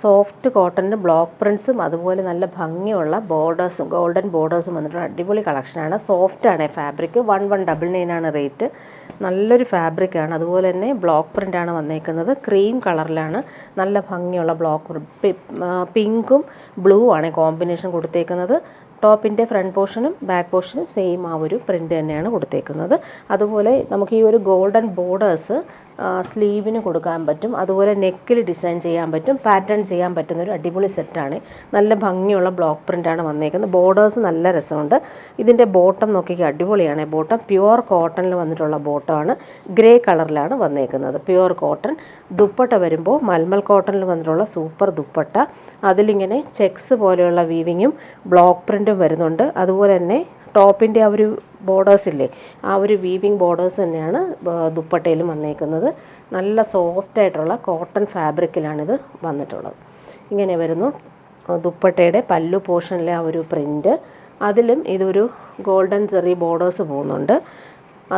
Soft കോട്ടണിൻ്റെ block പ്രിൻസും അതുപോലെ നല്ല ഭംഗിയുള്ള ബോർഡേഴ്സും ഗോൾഡൻ ബോർഡേഴ്സും വന്നിട്ടുള്ള അടിപൊളി കളക്ഷനാണ്. സോഫ്റ്റാണ് ഫാബ്രിക്. 1199 ആണ് റേറ്റ്. നല്ലൊരു ഫാബ്രിക്കാണ്. അതുപോലെ തന്നെ ബ്ലോക്ക് പ്രിൻ്റാണ് വന്നേക്കുന്നത്. ക്രീം കളറിലാണ് നല്ല ഭംഗിയുള്ള പിങ്കും ബ്ലൂ ആണ് കോമ്പിനേഷൻ കൊടുത്തേക്കുന്നത്. ടോപ്പിൻ്റെ ഫ്രണ്ട് പോർഷനും ബാക്ക് പോർഷനും സെയിം ആ ഒരു പ്രിൻ്റ് തന്നെയാണ് കൊടുത്തേക്കുന്നത്. അതുപോലെ നമുക്ക് ഈ ഒരു ഗോൾഡൻ ബോർഡേഴ്സ് സ്ലീവിന് കൊടുക്കാൻ പറ്റും. അതുപോലെ നെക്കിൽ ഡിസൈൻ ചെയ്യാൻ പറ്റും, പാറ്റേൺ ചെയ്യാൻ പറ്റുന്നൊരു അടിപൊളി സെറ്റാണ്. നല്ല ഭംഗിയുള്ള ബ്ലോക്ക് പ്രിൻ്റാണ് വന്നേക്കുന്നത്. ബോർഡേഴ്സ് നല്ല രസമുണ്ട്. ഇതിൻ്റെ ബോട്ടം നോക്കിക്കുക, അടിപൊളിയാണ്. ബോട്ടം പ്യുവർ കോട്ടണിൽ വന്നിട്ടുള്ള ബോട്ടമാണ്. ഗ്രേ കളറിലാണ് വന്നേക്കുന്നത്, പ്യുവർ കോട്ടൺ. ദുപ്പട്ട വരുമ്പോൾ മൽമൽ കോട്ടണിൽ വന്നിട്ടുള്ള സൂപ്പർ ദുപ്പട്ട. അതിലിങ്ങനെ ചെക്സ് പോലെയുള്ള വീവിങ്ങും ബ്ലോക്ക് പ്രിൻറ്റും വരുന്നുണ്ട്. അതുപോലെ തന്നെ ടോപ്പിൻ്റെ ആ ഒരു ബോർഡേഴ്സ് ഇല്ലേ, ആ ഒരു വീവിങ് ബോർഡേഴ്സ് തന്നെയാണ് ദുപ്പട്ടയിലും വന്നേക്കുന്നത്. നല്ല സോഫ്റ്റായിട്ടുള്ള കോട്ടൺ ഫാബ്രിക്കിലാണിത് വന്നിട്ടുള്ളത്. ഇങ്ങനെ വരുന്നു ദുപ്പട്ടയുടെ പല്ലു പോർഷനിലെ ആ ഒരു പ്രിൻറ്റ്. അതിലും ഇതൊരു ഗോൾഡൻ ചെറി ബോർഡേഴ്സ് പോകുന്നുണ്ട്.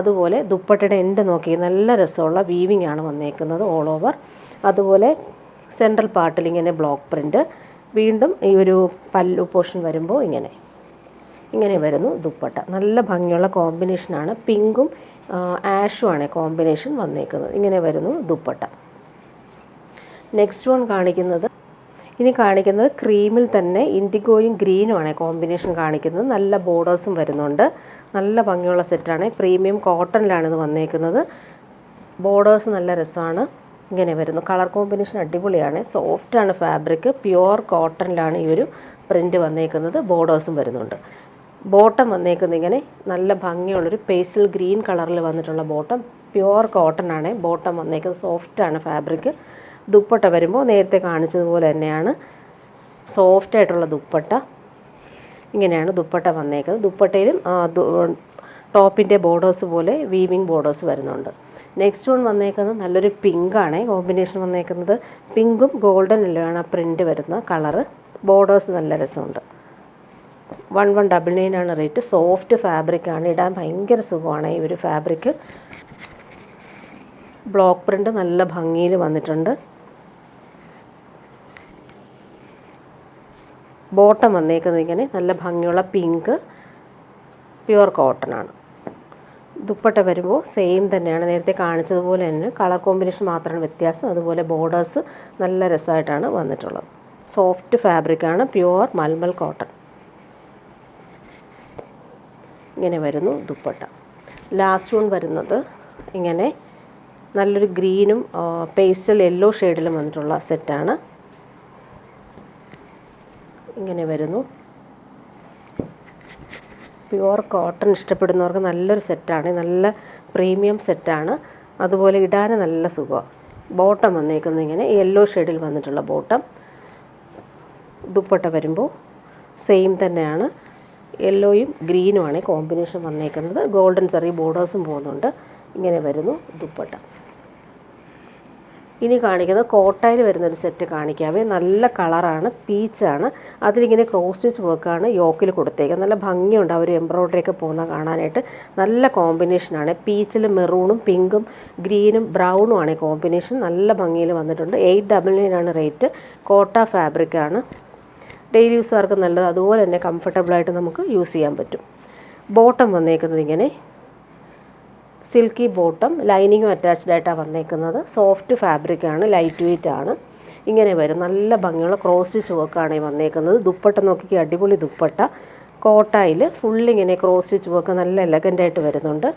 അതുപോലെ ദുപ്പട്ടയുടെ എൻഡ് നോക്കി നല്ല രസമുള്ള വീവിങ് ആണ് വന്നേക്കുന്നത് ഓൾ ഓവർ. അതുപോലെ സെൻട്രൽ പാർട്ടിൽ ഇങ്ങനെ ബ്ലോക്ക് പ്രിൻറ്റ്. വീണ്ടും ഈ ഒരു പല്ലു പോർഷൻ വരുമ്പോൾ ഇങ്ങനെ വരുന്നു ദുപ്പട്ട. നല്ല ഭംഗിയുള്ള കോമ്പിനേഷനാണ്. പിങ്കും ആഷുമാണ് കോമ്പിനേഷൻ വന്നേക്കുന്നത്. ഇങ്ങനെ വരുന്നു ദുപ്പട്ട. നെക്സ്റ്റ് വൺ കാണിക്കുന്നത് ക്രീമിൽ തന്നെ ഇൻഡിഗോയും ഗ്രീനുമാണ് കോമ്പിനേഷൻ കാണിക്കുന്നത്. നല്ല ബോർഡേഴ്സും വരുന്നുണ്ട്. നല്ല ഭംഗിയുള്ള സെറ്റാണ്. പ്രീമിയം കോട്ടണിലാണ് ഇത് വന്നേക്കുന്നത്. ബോർഡേഴ്സ് നല്ല രസമാണ്. ഇങ്ങനെ വരുന്നു. കളർ കോമ്പിനേഷൻ അടിപൊളിയാണ്. സോഫ്റ്റാണ് ഫാബ്രിക്. പ്യുവർ കോട്ടണിലാണ് ഈ ഒരു പ്രിൻറ്റ് വന്നേക്കുന്നത്. ബോർഡേഴ്സും വരുന്നുണ്ട്. ബോട്ടം വന്നേക്കുന്നത് ഇങ്ങനെ നല്ല ഭംഗിയുള്ളൊരു പേസ്റ്റൽ ഗ്രീൻ കളറിൽ വന്നിട്ടുള്ള ബോട്ടം. പ്യുവർ കോട്ടൺ ആണ് ബോട്ടം വന്നേക്കുന്നത്. സോഫ്റ്റാണ് ഫാബ്രിക്. ദുപ്പട്ട വരുമ്പോൾ നേരത്തെ കാണിച്ചതുപോലെ തന്നെയാണ് സോഫ്റ്റായിട്ടുള്ള ദുപ്പട്ട. ഇങ്ങനെയാണ് ദുപ്പട്ട വന്നേക്കുന്നത്. ദുപ്പട്ടയിലും ടോപ്പിൻ്റെ ബോർഡേഴ്സ് പോലെ വീവിങ് ബോർഡേഴ്സ് വരുന്നുണ്ട്. നെക്സ്റ്റ് വൺ വന്നേക്കുന്നത് നല്ലൊരു പിങ്കാണ് കോമ്പിനേഷൻ വന്നേക്കുന്നത്. പിങ്കും ഗോൾഡൻ എല്ലോയാണ് ആ പ്രിൻറ്റ് വരുന്ന കളറ്. ബോർഡേഴ്സ് നല്ല രസമുണ്ട്. 1199 ആണ് റേറ്റ്. സോഫ്റ്റ് ഫാബ്രിക്കാണ്. ഇടാൻ ഭയങ്കര സുഖമാണ് ഈ ഒരു ഫാബ്രിക്. ബ്ലോക്ക് പ്രിൻ്റ് നല്ല ഭംഗിയിൽ വന്നിട്ടുണ്ട്. ബോട്ടം വന്നേക്കുന്നത് ഇങ്ങനെ നല്ല ഭംഗിയുള്ള പിങ്ക് പ്യുവർ കോട്ടൺ ആണ്. ദുപ്പട്ട വരുമ്പോൾ സെയിം തന്നെയാണ്, നേരത്തെ കാണിച്ചതുപോലെ തന്നെ. കളർ കോമ്പിനേഷൻ മാത്രമാണ് വ്യത്യാസം. അതുപോലെ ബോർഡേഴ്സ് നല്ല രസമായിട്ടാണ് വന്നിട്ടുള്ളത്. സോഫ്റ്റ് ഫാബ്രിക്കാണ്. Pure mulmul cotton. ഇങ്ങനെ വരുന്നു ദുപ്പട്ട. ലാസ്റ്റ് വൺ വരുന്നത് ഇങ്ങനെ നല്ലൊരു ഗ്രീനും പേസ്റ്റൽ യെല്ലോ ഷെയ്ഡിലും വന്നിട്ടുള്ള സെറ്റാണ്. ഇങ്ങനെ വരുന്നു. പ്യുവർ കോട്ടൺ ഇഷ്ടപ്പെടുന്നവർക്ക് നല്ലൊരു സെറ്റാണ്. നല്ല പ്രീമിയം സെറ്റാണ്. അതുപോലെ ഇടാൻ നല്ല സുഖമാണ്. ബോട്ടം വന്നേക്കുന്നത് ഇങ്ങനെ യെല്ലോ ഷെയ്ഡിൽ വന്നിട്ടുള്ള ബോട്ടം. ദുപ്പട്ട വരുമ്പോൾ സെയിം തന്നെയാണ്. യെല്ലോയും ഗ്രീനുമാണ് കോമ്പിനേഷൻ വന്നേക്കുന്നത്. ഗോൾഡൻ ചെറിയ ബോർഡേഴ്സും പോകുന്നുണ്ട്. ഇങ്ങനെ വരുന്നു ദുപ്പട്ട. ഇനി കാണിക്കുന്നത് കോട്ടയിൽ വരുന്നൊരു സെറ്റ് കാണിക്കാവേ. നല്ല കളറാണ്, പീച്ചാണ്. അതിലിങ്ങനെ ക്രോസ് സ്റ്റിച്ച് വർക്കാണ് യോക്കിൽ കൊടുത്തേക്കുന്നത്. നല്ല ഭംഗിയുണ്ട് ആ ഒരു എംബ്രോയ്ഡറി ഒക്കെ പോകുന്ന കാണാനായിട്ട്. നല്ല കോമ്പിനേഷനാണ്. പീച്ചിൽ മെറൂണും പിങ്കും ഗ്രീനും ബ്രൗണും ആണ് കോമ്പിനേഷൻ. നല്ല ഭംഗിയിൽ വന്നിട്ടുണ്ട്. 899 ആണ് റേറ്റ്. കോട്ട ഫാബ്രിക്കാണ്. ഡെയിലി യൂസുകാർക്ക് നല്ലത്. അതുപോലെ തന്നെ കംഫർട്ടബിളായിട്ട് നമുക്ക് യൂസ് ചെയ്യാൻ പറ്റും. ബോട്ടം വന്നേക്കുന്നത് ഇങ്ങനെ സിൽക്കി ബോട്ടം, ലൈനിങ്ങും അറ്റാച്ച്ഡ് ആയിട്ടാണ് വന്നേക്കുന്നത്. സോഫ്റ്റ് ഫാബ്രിക്കാണ്, ലൈറ്റ് വെയ്റ്റ് ആണ്. ഇങ്ങനെ വരും. നല്ല ഭംഗിയുള്ള ക്രോസ് സ്റ്റിച്ച് വർക്കാണ് വന്നേക്കുന്നത്. ദുപ്പട്ട നോക്കിക്കുക, അടിപൊളി ദുപ്പട്ട. കോട്ടയിൽ ഫുള്ളിങ്ങനെ ക്രോസ് സ്റ്റിച്ച് വർക്ക് നല്ല എലഗൻ്റായിട്ട് വരുന്നുണ്ട്.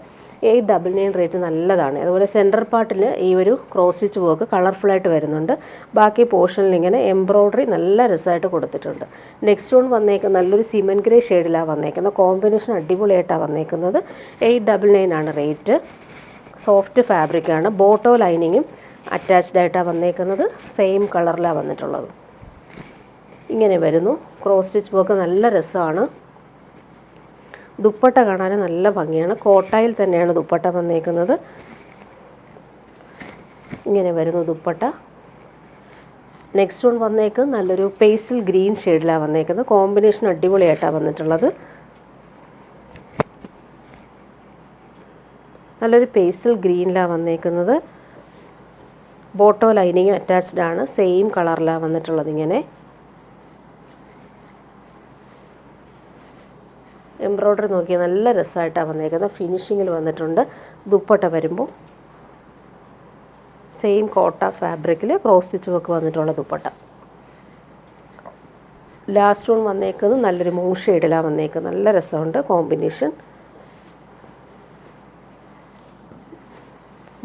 899 റേറ്റ് നല്ലതാണ്. അതുപോലെ സെൻറ്റർ പാർട്ടിൽ ഈ ഒരു ക്രോസ് സ്റ്റിച്ച് വർക്ക് കളർഫുള്ളായിട്ട് വരുന്നുണ്ട്. ബാക്കി പോർഷനിൽ ഇങ്ങനെ എംബ്രോയ്ഡറി നല്ല രസമായിട്ട് കൊടുത്തിട്ടുണ്ട്. നെക്സ്റ്റ് വൺ വന്നേക്കുന്നത് നല്ലൊരു സിമൻ ഗ്രേ ഷെയ്ഡിലാണ് വന്നേക്കുന്നത്. കോമ്പിനേഷൻ അടിപൊളിയായിട്ടാണ് വന്നേക്കുന്നത്. 899 ആണ് റേറ്റ്. സോഫ്റ്റ് ഫാബ്രിക്കാണ്. ബോട്ടോ ലൈനിങ്ങും അറ്റാച്ച്ഡ് ആയിട്ടാണ് വന്നേക്കുന്നത്. സെയിം കളറിലാണ് വന്നിട്ടുള്ളത്. ഇങ്ങനെ വരുന്നു. ക്രോസ് സ്റ്റിച്ച് വർക്ക് നല്ല രസമാണ്. ദുപ്പട്ട കാണാൻ നല്ല ഭംഗിയാണ്. കോട്ടയിൽ തന്നെയാണ് ദുപ്പട്ട വന്നേക്കുന്നത്. ഇങ്ങനെ വരുന്നു ദുപ്പട്ട. നെക്സ്റ്റ് വൺ വന്നേക്കുന്നത് നല്ലൊരു പേസ്റ്റൽ ഗ്രീൻ ഷെയ്ഡിലാണ് വന്നേക്കുന്നത്. കോമ്പിനേഷൻ അടിപൊളിയായിട്ടാണ് വന്നിട്ടുള്ളത്. നല്ലൊരു പേസ്റ്റൽ ഗ്രീനിലാണ് വന്നേക്കുന്നത്. ബോട്ടോ ലൈനിങ് അറ്റാച്ച്ഡ് ആണ്, സെയിം കളറിലാണ് വന്നിട്ടുള്ളത്. ഇങ്ങനെ എംബ്രോയ്ഡറി നോക്കിയാൽ നല്ല രസമായിട്ടാണ് വന്നേക്കുന്നത്, ഫിനിഷിങ്ങിൽ വന്നിട്ടുണ്ട്. ദുപ്പട്ട വരുമ്പോൾ സെയിം കോട്ട ഫാബ്രിക്കിൽ ക്രോസ് സ്റ്റിച്ച് വർക്ക് വന്നിട്ടുള്ള ദുപ്പട്ട. ലാസ്റ്റ് വൺ വന്നേക്കുന്നത് നല്ലൊരു മൂൺ ഷെയ്ഡിലാണ് വന്നേക്കുന്നത്, നല്ല രസമുണ്ട് കോമ്പിനേഷൻ.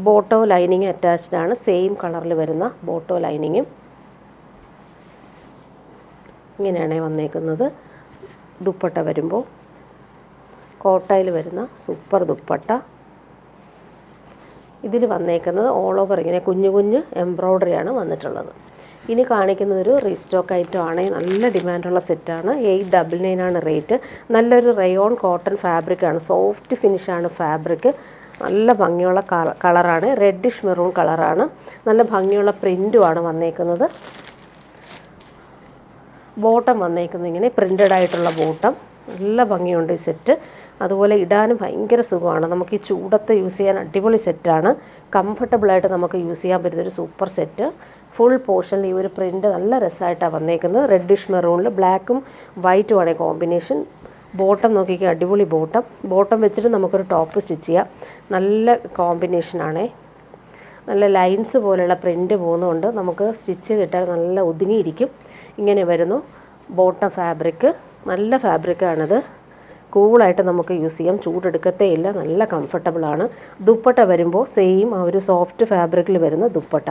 ബോട്ടോ ലൈനിങ് അറ്റാച്ച്ഡ് ആണ്, സെയിം കളറിൽ വരുന്ന ബോട്ടോ ലൈനിങ്ങും ഇങ്ങനെയാണ് വന്നേക്കുന്നത്. ദുപ്പട്ട വരുമ്പോൾ കോട്ടയിൽ വരുന്ന സൂപ്പർ ദുപ്പട്ട. ഇതിൽ വന്നേക്കുന്നത് ഓൾ ഓവർ ഇങ്ങനെ കുഞ്ഞു കുഞ്ഞ് എംബ്രോയ്ഡറിയാണ് വന്നിട്ടുള്ളത്. ഇനി കാണിക്കുന്നതൊരു റീസ്റ്റോക്ക് ഐറ്റം ആണ്, നല്ല ഡിമാൻഡുള്ള സെറ്റാണ്. 899 ആണ് റേറ്റ്. നല്ലൊരു റയോൺ കോട്ടൺ ഫാബ്രിക്കാണ്, സോഫ്റ്റ് ഫിനിഷാണ് ഫാബ്രിക്. നല്ല ഭംഗിയുള്ള കളറാണ്, റെഡിഷ് മെറൂൺ കളറാണ്. നല്ല ഭംഗിയുള്ള പ്രിൻറ്റുമാണ് വന്നേക്കുന്നത്. ബോട്ടം വന്നേക്കുന്നത് ഇങ്ങനെ പ്രിൻ്റഡ് ആയിട്ടുള്ള ബോട്ടം, നല്ല ഭംഗിയുണ്ട് ഈ സെറ്റ്. അതുപോലെ ഇടാനും ഭയങ്കര സുഖമാണ്, നമുക്ക് ഈ ചൂടത്ത് യൂസ് ചെയ്യാൻ അടിപൊളി സെറ്റാണ്. കംഫർട്ടബിളായിട്ട് നമുക്ക് യൂസ് ചെയ്യാൻ പറ്റുന്നൊരു സൂപ്പർ സെറ്റ്. ഫുൾ പോർഷനിൽ ഈ ഒരു പ്രിൻ്റ് നല്ല രസമായിട്ടാണ് വന്നേക്കുന്നത്. റെഡിഷ് മെറൂണിൽ ബ്ലാക്കും വൈറ്റും ആണ് കോമ്പിനേഷൻ. ബോട്ടം നോക്കിക്കുക, അടിപൊളി ബോട്ടം. ബോട്ടം വെച്ചിട്ട് നമുക്കൊരു ടോപ്പ് സ്റ്റിച്ച് ചെയ്യാം, നല്ല കോമ്പിനേഷനാണേ. നല്ല ലൈൻസ് പോലെയുള്ള പ്രിൻ്റ് പോകുന്നതുകൊണ്ട് നമുക്ക് സ്റ്റിച്ച് ചെയ്തിട്ടാൽ നല്ല ഒതുങ്ങിയിരിക്കും. ഇങ്ങനെ വരുന്നു ബോട്ടം ഫാബ്രിക്, നല്ല ഫാബ്രിക്കാണിത്. കൂളായിട്ട് നമുക്ക് യൂസ് ചെയ്യാം, ചൂടെടുക്കത്തേ ഇല്ല, നല്ല കംഫർട്ടബിളാണ്. ദുപ്പട്ട വരുമ്പോൾ സെയിം ആ ഒരു സോഫ്റ്റ് ഫാബ്രിക്കിൽ വരുന്ന ദുപ്പട്ട.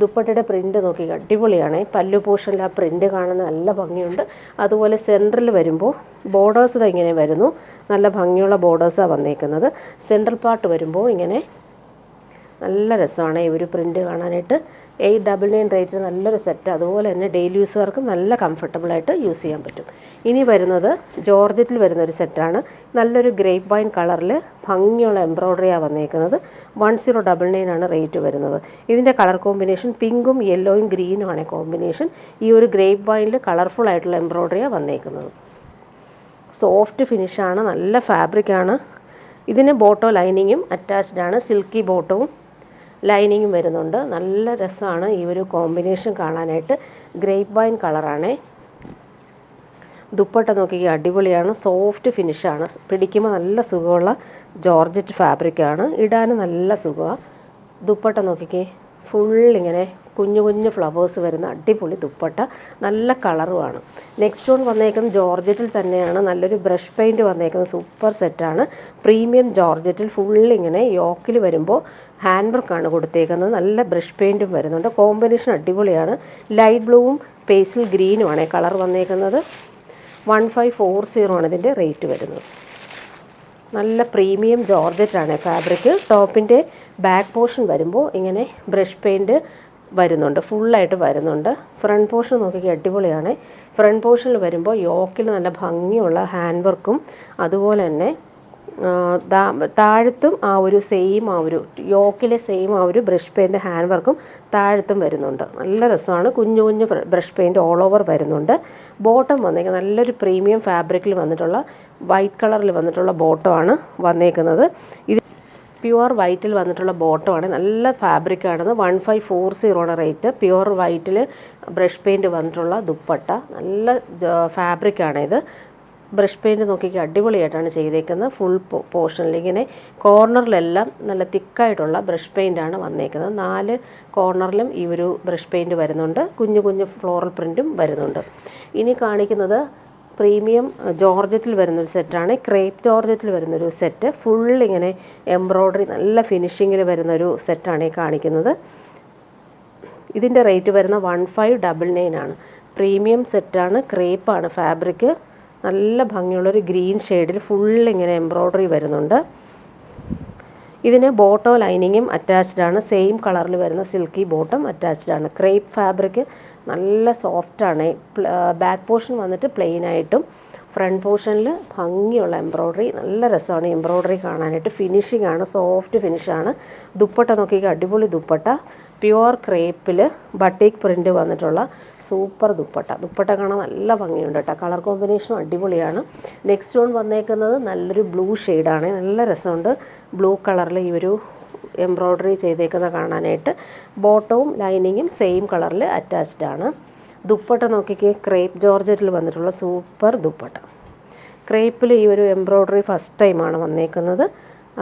ദുപ്പട്ടയുടെ പ്രിൻ്റ് നോക്കി അടിപൊളിയാണ്, പല്ലു പോർഷനിൽ ആ പ്രിൻ്റ് കാണുന്ന നല്ല ഭംഗിയുണ്ട്. അതുപോലെ സെൻറ്ററിൽ വരുമ്പോൾ ബോർഡേഴ്സ് ഇങ്ങനെ വരുന്നു, നല്ല ഭംഗിയുള്ള ബോർഡേഴ്സാണ് വന്നേക്കുന്നത്. സെൻട്രൽ പാർട്ട് വരുമ്പോൾ ഇങ്ങനെ നല്ല രസമാണ് ഈ ഒരു പ്രിൻ്റ് കാണാനായിട്ട്. 899 റേറ്റിന് നല്ലൊരു സെറ്റ്. അതുപോലെ തന്നെ ഡെയിലി യൂസുകാർക്കും നല്ല കംഫർട്ടബിളായിട്ട് യൂസ് ചെയ്യാൻ പറ്റും. ഇനി വരുന്നത് ജോർജറ്റിൽ വരുന്നൊരു സെറ്റാണ്. നല്ലൊരു ഗ്രേപ്പ് വൈൻ കളറിൽ ഭംഗിയുള്ള എംബ്രോയ്ഡറിയാണ് വന്നേക്കുന്നത്. 1099 ആണ് റേറ്റ് വരുന്നത്. ഇതിൻ്റെ കളർ കോമ്പിനേഷൻ പിങ്കും യെല്ലോയും ഗ്രീനുമാണ് കോമ്പിനേഷൻ. ഈ ഒരു ഗ്രേപ്പ് വൈനിൽ കളർഫുൾ ആയിട്ടുള്ള എംബ്രോയ്ഡറിയാണ് വന്നേക്കുന്നത്. സോഫ്റ്റ് ഫിനിഷാണ്, നല്ല ഫാബ്രിക്കാണ്. ഇതിന് ബോട്ടോ ലൈനിങ്ങും അറ്റാച്ച്ഡ് ആണ്, സിൽക്കി ബോട്ടവും ലൈനിങ്ങും വരുന്നുണ്ട്. നല്ല രസമാണ് ഈ ഒരു കോമ്പിനേഷൻ കാണാനായിട്ട്. ഗ്രേപ്പ് വൈൻ കളറാണേ. ദുപ്പട്ട നോക്കിക്കുക, അടിപൊളിയാണ്, സോഫ്റ്റ് ഫിനിഷാണ്, പിടിക്കുമ്പോൾ നല്ല സുഖമുള്ള ജോർജറ്റ് ഫാബ്രിക്കാണ്, ഇടാനും നല്ല സുഖമാണ്. ദുപ്പട്ട നോക്കിക്കേ, ഫുൾ ഇങ്ങനെ കുഞ്ഞു കുഞ്ഞു ഫ്ലവേഴ്സ് വരുന്ന അടിപൊളി ദുപ്പട്ട, നല്ല കളറുമാണ്. നെക്സ്റ്റ് വൺ വന്നേക്കുന്നത് ജോർജറ്റിൽ തന്നെയാണ്, നല്ലൊരു ബ്രഷ് പെയിൻറ്റ് വന്നേക്കുന്നത് സൂപ്പർ സെറ്റാണ്. പ്രീമിയം ജോർജറ്റിൽ ഫുൾ ഇങ്ങനെ യോക്കിൽ വരുമ്പോൾ ഹാൻഡ് വർക്കാണ് കൊടുത്തേക്കുന്നത്, നല്ല ബ്രഷ് പെയിൻറ്റും വരുന്നുണ്ട്. കോമ്പിനേഷൻ അടിപൊളിയാണ്. ലൈറ്റ് ബ്ലൂവും പേസ്റ്റൽ ഗ്രീനുമാണ് കളർ വന്നേക്കുന്നത്. 1540 ആണ് ഇതിൻ്റെ റേറ്റ് വരുന്നത്. നല്ല പ്രീമിയം ജോർജറ്റാണ് ഫാബ്രിക്. ടോപ്പിൻ്റെ ബാക്ക് പോർഷൻ വരുമ്പോൾ ഇങ്ങനെ ബ്രഷ് പെയിൻറ്റ് വരുന്നുണ്ട്, ഫുള്ളായിട്ട് വരുന്നുണ്ട്. ഫ്രണ്ട് പോർഷൻ നോക്കിയാൽ അടിപൊളിയാണ്. ഫ്രണ്ട് പോർഷനിൽ വരുമ്പോൾ യോക്കിൽ നല്ല ഭംഗിയുള്ള ഹാൻഡ് വർക്കും അതുപോലെ തന്നെ താഴത്തും ആ ഒരു സെയിം ആ ഒരു യോക്കിലെ സെയിം ആ ഒരു ബ്രഷ് പെയിൻറ്റ് ഹാൻഡ് വർക്കും താഴത്തും വരുന്നുണ്ട്. നല്ല രസമാണ്, കുഞ്ഞു കുഞ്ഞു ബ്രഷ് പെയിൻറ്റ് ഓൾ ഓവർ വരുന്നുണ്ട്. ബോട്ടം വന്നേക്കുന്നത് നല്ലൊരു പ്രീമിയം ഫാബ്രിക്കിൽ വന്നിട്ടുള്ള വൈറ്റ് കളറിൽ വന്നിട്ടുള്ള ബോട്ടമാണ് വന്നേക്കുന്നത്. ഇത് പ്യുവർ വൈറ്റിൽ വന്നിട്ടുള്ള ബോട്ടമാണ്, നല്ല ഫാബ്രിക്കാണിത്. 1540 ആണ് റേറ്റ്. പ്യുവർ വൈറ്റിൽ ബ്രഷ് പെയിൻറ്റ് വന്നിട്ടുള്ള ദുപ്പട്ട, നല്ല ഫാബ്രിക്കാണിത്. ബ്രഷ് പെയിൻറ്റ് നോക്കിക്കുക, അടിപൊളിയായിട്ടാണ് ചെയ്തേക്കുന്നത്. ഫുൾ പോർഷനിൽ ഇങ്ങനെ കോർണറിലെല്ലാം നല്ല തിക്കായിട്ടുള്ള ബ്രഷ് പെയിൻറ്റാണ് വന്നേക്കുന്നത്. 4 കോർണറിലും ഈ ഒരു ബ്രഷ് പെയിൻറ്റ് വരുന്നുണ്ട്, കുഞ്ഞു കുഞ്ഞു ഫ്ലോറൽ പ്രിൻറ്റും വരുന്നുണ്ട്. ഇനി കാണിക്കുന്നത് പ്രീമിയം ജോർജറ്റിൽ വരുന്നൊരു സെറ്റാണ്, ക്രേപ്പ് ജോർജറ്റിൽ വരുന്നൊരു സെറ്റ്. ഫുൾ ഇങ്ങനെ എംബ്രോയ്ഡറി നല്ല ഫിനിഷിങ്ങിൽ വരുന്നൊരു സെറ്റാണ് ഈ കാണിക്കുന്നത്. ഇതിൻ്റെ റേറ്റ് വരുന്ന 1599 ആണ്. പ്രീമിയം സെറ്റാണ്, ക്രേപ്പാണ് ഫാബ്രിക്. നല്ല ഭംഗിയുള്ളൊരു ഗ്രീൻ ഷെയ്ഡിൽ ഫുൾ ഇങ്ങനെ എംബ്രോയ്ഡറി വരുന്നുണ്ട്. ഇതിന് ബോട്ടോ ലൈനിങ്ങും അറ്റാച്ച്ഡ് ആണ്, സെയിം കളറിൽ വരുന്ന സിൽക്കി ബോട്ടം അറ്റാച്ച്ഡ് ആണ്. ക്രേപ്പ് ഫാബ്രിക് നല്ല സോഫ്റ്റാണ്. ബാക്ക് പോർഷൻ വന്നിട്ട് പ്ലെയിൻ ആയിട്ടും ഫ്രണ്ട് പോർഷനിൽ ഭംഗിയുള്ള എംബ്രോയ്ഡറി, നല്ല രസമാണ് എംബ്രോയ്ഡറി കാണാനായിട്ട്. ഫിനിഷിംഗ് ആണ്, സോഫ്റ്റ് ഫിനിഷാണ്. ദുപ്പട്ട നോക്കിയാൽ അടിപൊളി ദുപ്പട്ട, പ്യുവർ ക്രേപ്പിൽ ബട്ടീക്ക് പ്രിൻറ്റ് വന്നിട്ടുള്ള സൂപ്പർ ദുപ്പട്ട. ദുപ്പട്ട കാണാൻ നല്ല ഭംഗിയുണ്ട് കേട്ടോ, കളർ കോമ്പിനേഷനും അടിപൊളിയാണ്. നെക്സ്റ്റ് വൺ വന്നേക്കുന്നത് നല്ലൊരു ബ്ലൂ ഷെയ്ഡാണ്, നല്ല രസമുണ്ട്. ബ്ലൂ കളറിൽ ഈ ഒരു എംബ്രോയ്ഡറി ചെയ്തേക്കുന്ന കാണാനായിട്ട്. ബോട്ടവും ലൈനിങ്ങും സെയിം കളറിൽ അറ്റാച്ച്ഡ് ആണ്. ദുപ്പട്ട നോക്കിക്കേ, ക്രേപ്പ് ജോർജറ്റിൽ വന്നിട്ടുള്ള സൂപ്പർ ദുപ്പട്ട. ക്രേപ്പിൽ ഈ ഒരു എംബ്രോയ്ഡറി ഫസ്റ്റ് ടൈമാണ് വന്നേക്കുന്നത്.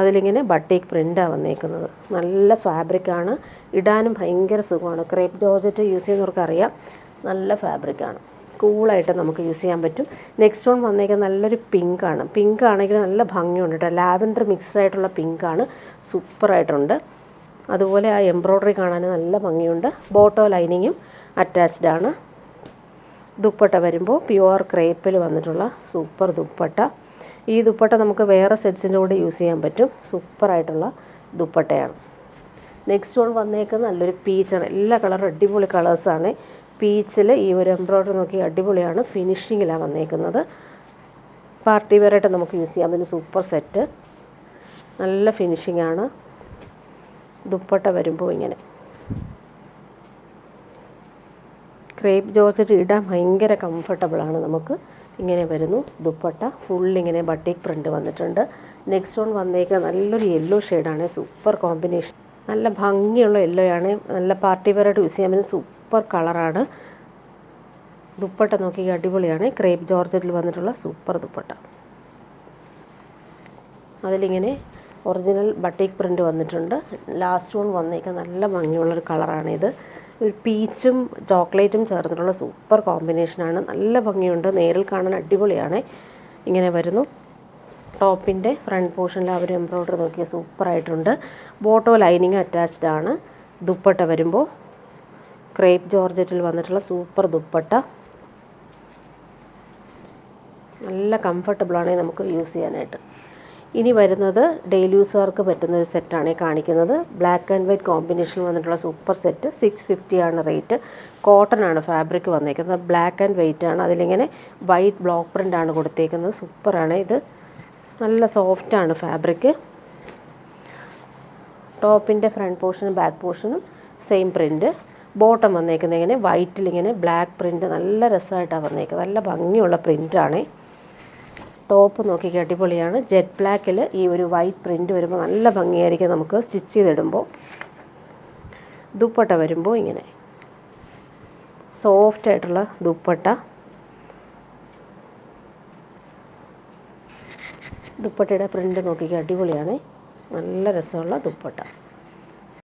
അതിലിങ്ങനെ ബട്ടീക്ക് പ്രിൻ്റാണ് വന്നേക്കുന്നത്. നല്ല ഫാബ്രിക്കാണ്, ഇടാനും ഭയങ്കര സുഖമാണ്. ക്രേപ്പ് ജോർജറ്റ് യൂസ് ചെയ്യുന്നവർക്കറിയാം, നല്ല ഫാബ്രിക്കാണ്. കൂളായിട്ട് നമുക്ക് യൂസ് ചെയ്യാൻ പറ്റും. നെക്സ്റ്റ് വൺ വന്നേക്കുന്നത് നല്ലൊരു പിങ്കാണ്. പിങ്ക് ആണെങ്കിൽ നല്ല ഭംഗിയുണ്ട് കേട്ടോ. ലാവൻഡർ മിക്സ് ആയിട്ടുള്ള പിങ്കാണ്, സൂപ്പറായിട്ടുണ്ട്. അതുപോലെ ആ എംബ്രോയ്ഡറി കാണാൻ നല്ല ഭംഗിയുണ്ട്. ബോട്ടോ ലൈനിങ്ങും അറ്റാച്ച്ഡ് ആണ്. ദുപ്പട്ട വരുമ്പോൾ പ്യുവർ ക്രേപ്പിൽ വന്നിട്ടുള്ള സൂപ്പർ ദുപ്പട്ട. ഈ ദുപ്പട്ട നമുക്ക് വേറെ സെറ്റ്സിൻ്റെ കൂടെ യൂസ് ചെയ്യാൻ പറ്റും. സൂപ്പറായിട്ടുള്ള ദുപ്പട്ടയാണ്. നെക്സ്റ്റ് വൺ വന്നേക്കുന്നത് നല്ലൊരു പീച്ചാണ്. എല്ലാ കളറും അടിപൊളി കളേഴ്സാണ്. പീച്ചിൽ ഈ ഒരു എംബ്രോയ്ഡറി നോക്കി അടിപൊളിയാണ്. ഫിനിഷിങ്ങിലാണ് വന്നേക്കുന്നത്. പാർട്ടി വെയറായിട്ട് നമുക്ക് യൂസ് ചെയ്യാം. അതിന് സൂപ്പർ സെറ്റ്, നല്ല ഫിനിഷിങ്ങാണ്. ദുപ്പട്ട വരുമ്പോൾ ഇങ്ങനെ ക്രേപ്പ് ജോർജറ്റ് ഇടാൻ ഭയങ്കര കംഫർട്ടബിളാണ് നമുക്ക്. ഇങ്ങനെ വരുന്നു ദുപ്പട്ട. ഫുള്ളിങ്ങനെ ബട്ടീക്ക് പ്രിൻ്റ് വന്നിട്ടുണ്ട്. നെക്സ്റ്റ് വൺ വന്നേക്കുക നല്ലൊരു യെല്ലോ ഷെയ്ഡാണ്. സൂപ്പർ കോമ്പിനേഷൻ, നല്ല ഭംഗിയുള്ള യെല്ലോ ആണ്. നല്ല പാർട്ടി വെയറായിട്ട് യൂസ് ചെയ്യാൻ പറ്റുന്ന സൂപ്പർ കളറാണ്. ദുപ്പട്ട നോക്കി അടിപൊളിയാണ്. ക്രേപ്പ് ജോർജറ്റിൽ വന്നിട്ടുള്ള സൂപ്പർ ദുപ്പട്ട. അതിലിങ്ങനെ ഒറിജിനൽ ബട്ടീക്ക് പ്രിൻ്റ് വന്നിട്ടുണ്ട്. ലാസ്റ്റ് വൺ വന്നേക്കുക നല്ല ഭംഗിയുള്ളൊരു കളറാണിത്. ഒരു പീച്ചും ചോക്ലേറ്റും ചേർന്നിട്ടുള്ള സൂപ്പർ കോമ്പിനേഷനാണ്. നല്ല ഭംഗിയുണ്ട്, നേരിൽ കാണാൻ അടിപൊളിയാണ്. ഇങ്ങനെ വരുന്നു. ടോപ്പിൻ്റെ ഫ്രണ്ട് പോർഷനിൽ അവർ എംബ്രോയ്ഡറി നോക്കിയാൽ സൂപ്പറായിട്ടുണ്ട്. ബോട്ടോ ലൈനിങ് അറ്റാച്ച്ഡ് ആണ്. ദുപ്പട്ട വരുമ്പോൾ ക്രേപ്പ് ജോർജറ്റിൽ വന്നിട്ടുള്ള സൂപ്പർ ദുപ്പട്ട. നല്ല കംഫർട്ടബിളാണ് നമുക്ക് യൂസ് ചെയ്യാനായിട്ട്. ഇനി വരുന്നത് ഡെയിലി യൂസുകാർക്ക് പറ്റുന്ന ഒരു സെറ്റാണ് കാണിക്കുന്നത്. ബ്ലാക്ക് ആൻഡ് വൈറ്റ് കോമ്പിനേഷൻ വന്നിട്ടുള്ള സൂപ്പർ സെറ്റ്. 650 ആണ് റേറ്റ്. കോട്ടൺ ആണ് ഫാബ്രിക് വന്നേക്കുന്നത്. ബ്ലാക്ക് ആൻഡ് വൈറ്റ് ആണ്. അതിലിങ്ങനെ വൈറ്റ് ബ്ലോക്ക് പ്രിൻ്റ് ആണ് കൊടുത്തേക്കുന്നത്. സൂപ്പറാണ് ഇത്. നല്ല സോഫ്റ്റാണ് ഫാബ്രിക്. ടോപ്പിൻ്റെ ഫ്രണ്ട് പോർഷനും ബാക്ക് പോർഷനും സെയിം പ്രിൻ്റ്. ബോട്ടം വന്നേക്കുന്നത് ഇങ്ങനെ വൈറ്റിലിങ്ങനെ ബ്ലാക്ക് പ്രിൻ്റ്. നല്ല രസമായിട്ടാണ് വന്നേക്കുന്നത്. നല്ല ഭംഗിയുള്ള പ്രിൻ്റാണ്. ടോപ്പ് നോക്കി അടിപൊളിയാണ്. ജെറ്റ് ബ്ലാക്കിൽ ഈ ഒരു വൈറ്റ് പ്രിൻ്റ് വരുമ്പോൾ നല്ല ഭംഗിയായിരിക്കും നമുക്ക് സ്റ്റിച്ച് ചെയ്തിടുമ്പോൾ. ദുപ്പട്ട വരുമ്പോൾ ഇങ്ങനെ സോഫ്റ്റായിട്ടുള്ള ദുപ്പട്ട. ദുപ്പട്ടയുടെ പ്രിൻ്റ് നോക്കി അടിപൊളിയാണ്. നല്ല രസമുള്ള ദുപ്പട്ട.